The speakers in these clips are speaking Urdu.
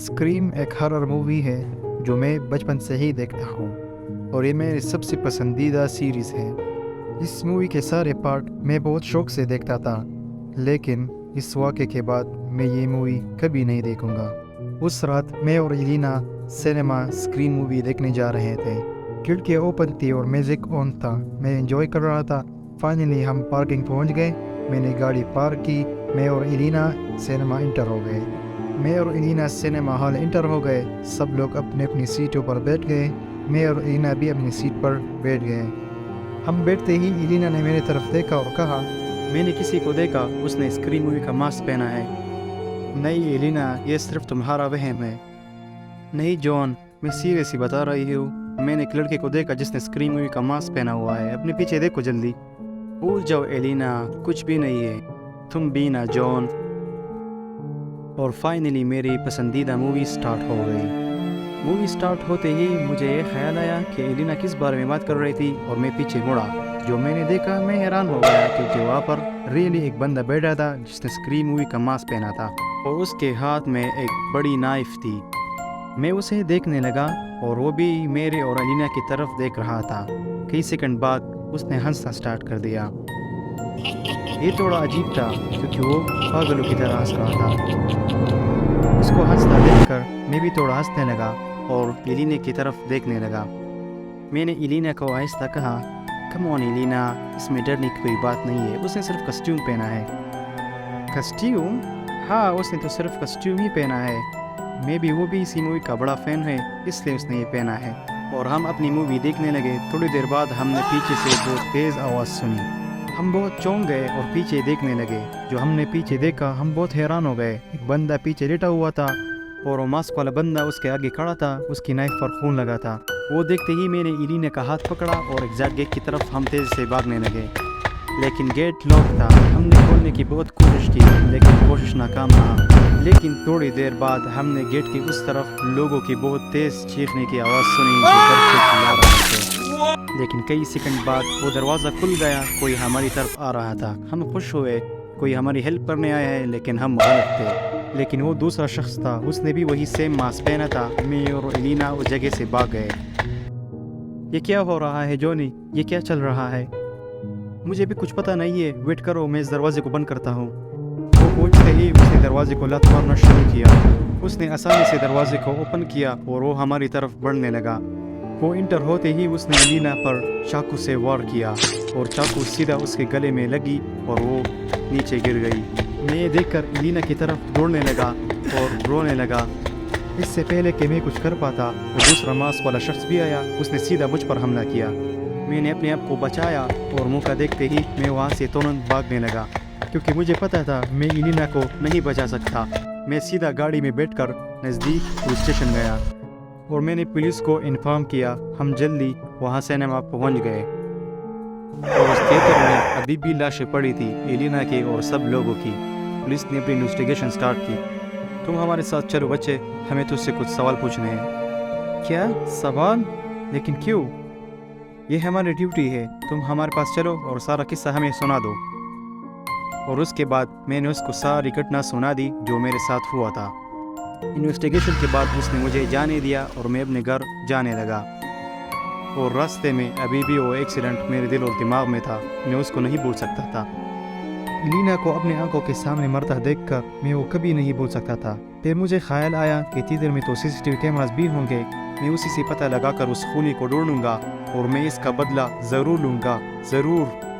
اسکریم ایک ہارر مووی ہے جو میں بچپن سے ہی دیکھتا ہوں اور یہ میری سب سے پسندیدہ سیریز ہے۔ اس مووی کے سارے پارٹ میں بہت شوق سے دیکھتا تھا، لیکن اس واقعے کے بعد میں یہ مووی کبھی نہیں دیکھوں گا۔ اس رات میں اور ایلینا سینما اسکرین مووی دیکھنے جا رہے تھے۔ کھڑکیاں اوپن تھی اور میوزک آن تھا۔ میں انجوائے کر رہا تھا۔ فائنلی ہم پارکنگ پہنچ گئے۔ میں نے گاڑی پارک کی۔ میں اور ایلینا سینما انٹر ہو گئے۔ میں اور ایلینا سینما ہال انٹر ہو گئے۔ سب لوگ اپنے اپنی سیٹوں پر بیٹھ گئے۔ میں اور ایلینا بھی اپنی سیٹ پر بیٹھ گئے۔ ہم بیٹھتے ہی ایلینا نے میری طرف دیکھا اور کہا، میں نے کسی کو دیکھا، اس نے اسکرین مووی کا ماسک پہنا ہے۔ نہیں ایلینا، یہ صرف تمہارا وہم ہے۔ نہیں جان، میں سیریسلی بتا رہی ہوں، میں نے ایک لڑکے کو دیکھا جس نے اسکرین مووی کا ماسک پہنا ہوا ہے۔ اپنے پیچھے دیکھو جلدی۔ بھول جاؤ ایلینا، کچھ بھی نہیں ہے، تم بھی نہ جان۔ اور فائنلی میری پسندیدہ مووی سٹارٹ ہو گئی۔ مووی سٹارٹ ہوتے ہی مجھے یہ خیال آیا کہ ایلینا کس بارے میں بات کر رہی تھی، اور میں پیچھے مڑا۔ جو میں نے دیکھا، میں حیران ہو گیا کیونکہ وہاں پر ریئلی ایک بندہ بیٹھا تھا جس نے اسکرین مووی کا ماسک پہنا تھا، اور اس کے ہاتھ میں ایک بڑی نائف تھی۔ میں اسے دیکھنے لگا اور وہ بھی میرے اور ایلینا کی طرف دیکھ رہا تھا۔ کئی سیکنڈ بعد اس نے ہنسنا سٹارٹ کر دیا۔ یہ تھوڑا عجیب تھا کیونکہ وہ پاگلوں کی طرح ہنس رہا تھا۔ اس کو ہنستا دیکھ کر میں بھی تھوڑا ہنسنے لگا اور ایلینا کی طرف دیکھنے لگا۔ میں نے ایلینا کو آہستہ کہا، کم آن ایلینا، اس میں ڈرنے کی کوئی بات نہیں ہے، اس نے صرف کسٹیوم پہنا ہے۔ کسٹیوم؟ ہاں، اس نے تو صرف کسٹیوم ہی پہنا ہے۔ میں بھی وہ بھی اسی مووی کا بڑا فین ہے، اس لیے اس نے یہ پہنا ہے۔ اور ہم اپنی مووی دیکھنے لگے۔ تھوڑی دیر بعد ہم نے پیچھے سے بہت تیز آواز سنی۔ ہم بہت چونک گئے اور پیچھے دیکھنے لگے۔ جو ہم نے پیچھے دیکھا، ہم بہت حیران ہو گئے۔ ایک بندہ پیچھے لیٹا ہوا تھا اور وہ ماسک والا بندہ اس کے آگے کھڑا تھا، اس کی نائف پر خون لگا تھا۔ وہ دیکھتے ہی میں نے ایلینا کا ہاتھ پکڑا اور ایگزیکٹ گیٹ کی طرف ہم تیزی سے بھاگنے لگے، لیکن گیٹ لاک تھا۔ ہم نے کھولنے کی بہت کوشش کی لیکن کوشش ناکام رہا۔ لیکن تھوڑی دیر بعد ہم نے گیٹ کی اس طرف لوگوں کی بہت تیز چیخنے کی آواز سنی جو ڈر سے چلا رہے تھے۔ لیکن کئی سیکنڈ بعد وہ دروازہ کھل گیا، کوئی ہماری طرف آ رہا تھا۔ ہم خوش ہوئے، کوئی ہماری ہیلپ کرنے آیا ہے، لیکن ہم غلط تھے۔ لیکن وہ دوسرا شخص تھا، اس نے بھی وہی سیم ماسک پہنا تھا۔ میں اور ایلینا اس جگہ سے بھاگ گئے۔ یہ کیا ہو رہا ہے جونی؟ یہ کیا چل رہا ہے؟ مجھے بھی کچھ پتہ نہیں ہے، ویٹ کرو، میں اس دروازے کو بند کرتا ہوں۔ وہ پہنچتے ہی اس نے دروازے کو لات مارنا شروع کیا۔ اس نے آسانی سے دروازے کو اوپن کیا اور وہ ہماری طرف بڑھنے لگا۔ وہ انٹر ہوتے ہی اس نے ایلینا پر چاقو سے وار کیا اور چاقو سیدھا اس کے گلے میں لگی اور وہ نیچے گر گئی۔ میں دیکھ کر ایلینا کی طرف دوڑنے لگا اور رونے لگا۔ اس سے پہلے کہ میں کچھ کر پاتا، وہ دوسرا ماسک والا شخص بھی آیا۔ اس نے سیدھا مجھ پر حملہ کیا۔ میں نے اپنے آپ کو بچایا اور موقع دیکھتے ہی میں وہاں سے ترنت بھاگنے لگا کیونکہ مجھے پتہ تھا میں ایلینا کو نہیں بچا سکتا۔ میں سیدھا گاڑی میں بیٹھ کر نزدیک پولیس اسٹیشن گیا اور میں نے پولیس کو انفارم کیا۔ ہم جلدی وہاں سینما پہنچ گئے اور اس تھیٹر میں ابھی بھی لاشیں پڑی تھی، ایلینا کی اور سب لوگوں کی۔ پولیس نے اپنی انویسٹیگیشن سٹارٹ کی۔ تم ہمارے ساتھ چلو بچے، ہمیں تجھ سے کچھ سوال پوچھنے ہیں۔ کیا سوال؟ لیکن کیوں؟ یہ ہماری ڈیوٹی ہے۔ تم ہمارے پاس چلو اور سارا قصہ ہمیں سنا دو۔ اور اس کے بعد میں نے اس کو ساری گھٹنا سنا دی جو میرے ساتھ ہوا تھا۔ انویسٹیگیشن کے بعد اس نے مجھے جانے دیا اور میں اپنے گھر جانے لگا۔ اور راستے میں ابھی بھی وہ ایکسیڈنٹ میرے دل اور دماغ میں تھا، میں اس کو نہیں بھول سکتا تھا۔ ایلینا کو اپنے آنکھوں کے سامنے مرتا دیکھ کر میں وہ کبھی نہیں بھول سکتا تھا۔ پھر مجھے خیال آیا کہ تھیٹر میں تو CCTV کیمراز بھی ہوں گے، میں اسی سے پتہ لگا کر اس خونی کو ڈھونڈوں گا اور میں اس کا بدلہ ضرور لوں گا، ضرور۔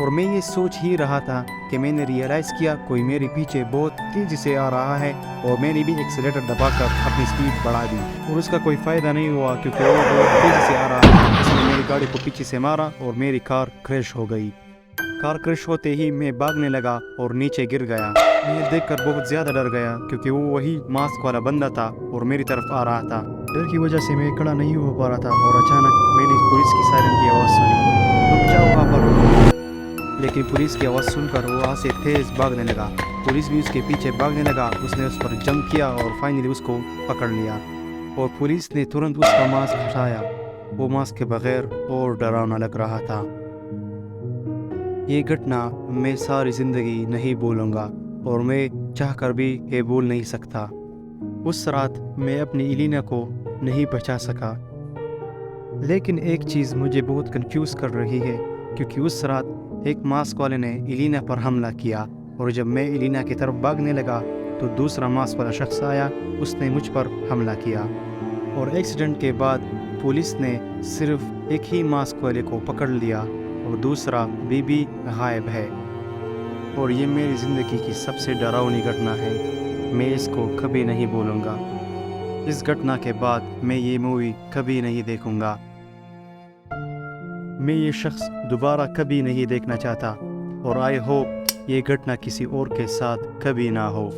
اور میں یہ سوچ ہی رہا تھا کہ میں نے ریئلائز کیا کوئی میرے پیچھے بہت تیزی سے آ رہا ہے، اور میں نے بھی ایکسیلیٹر دبا کر اپنی سپیڈ بڑھا دی، اور اس کا کوئی فائدہ نہیں ہوا کیونکہ وہ بہت تیزی سے آ رہا تھا۔ اس نے میری گاڑی کو پیچھے سے مارا اور میری کار کریش ہو گئی۔ کار کریش ہوتے ہی میں بھاگنے لگا اور نیچے گر گیا۔ میں دیکھ کر بہت زیادہ ڈر گیا کیونکہ وہ وہی ماسک والا بندہ تھا اور میری طرف آ رہا تھا۔ ڈر کی وجہ سے میں کھڑا نہیں ہو پا رہا تھا اور اچانک میں نے پولیس کی سائرن کی آواز سنی، رک جاؤ وہاں پر۔ لیکن پولیس کی آواز سن کر وہ وہاں سے تیز بھاگنے لگا۔ پولیس بھی اس کے پیچھے بھاگنے لگا۔ اس نے اس پر جمپ کیا اور فائنلی اس کو پکڑ لیا، اور پولیس نے ترنت اس کا ماسک ہٹایا۔ وہ ماسک کے بغیر اور ڈراؤنا لگ رہا تھا۔ یہ گھٹنا میں ساری زندگی نہیں بھولوں گا اور میں چاہ کر بھی یہ بھول نہیں سکتا۔ اس رات میں اپنی ایلینا کو نہیں بچا سکا، لیکن ایک چیز مجھے بہت کنفیوز کر رہی ہے، کیونکہ اس رات ایک ماسک والے نے ایلینا پر حملہ کیا، اور جب میں ایلینا کی طرف بھاگنے لگا تو دوسرا ماسک والا شخص آیا، اس نے مجھ پر حملہ کیا، اور ایکسیڈنٹ کے بعد پولیس نے صرف ایک ہی ماسک والے کو پکڑ لیا اور دوسرا بھی غائب ہے، اور یہ میری زندگی کی سب سے ڈراؤنی گھٹنا ہے۔ میں اس کو کبھی نہیں بھولوں گا۔ اس گھٹنا کے بعد میں یہ مووی کبھی نہیں دیکھوں گا۔ میں یہ شخص دوبارہ کبھی نہیں دیکھنا چاہتا، اور آئی ہوپ یہ گھٹنا کسی اور کے ساتھ کبھی نہ ہو۔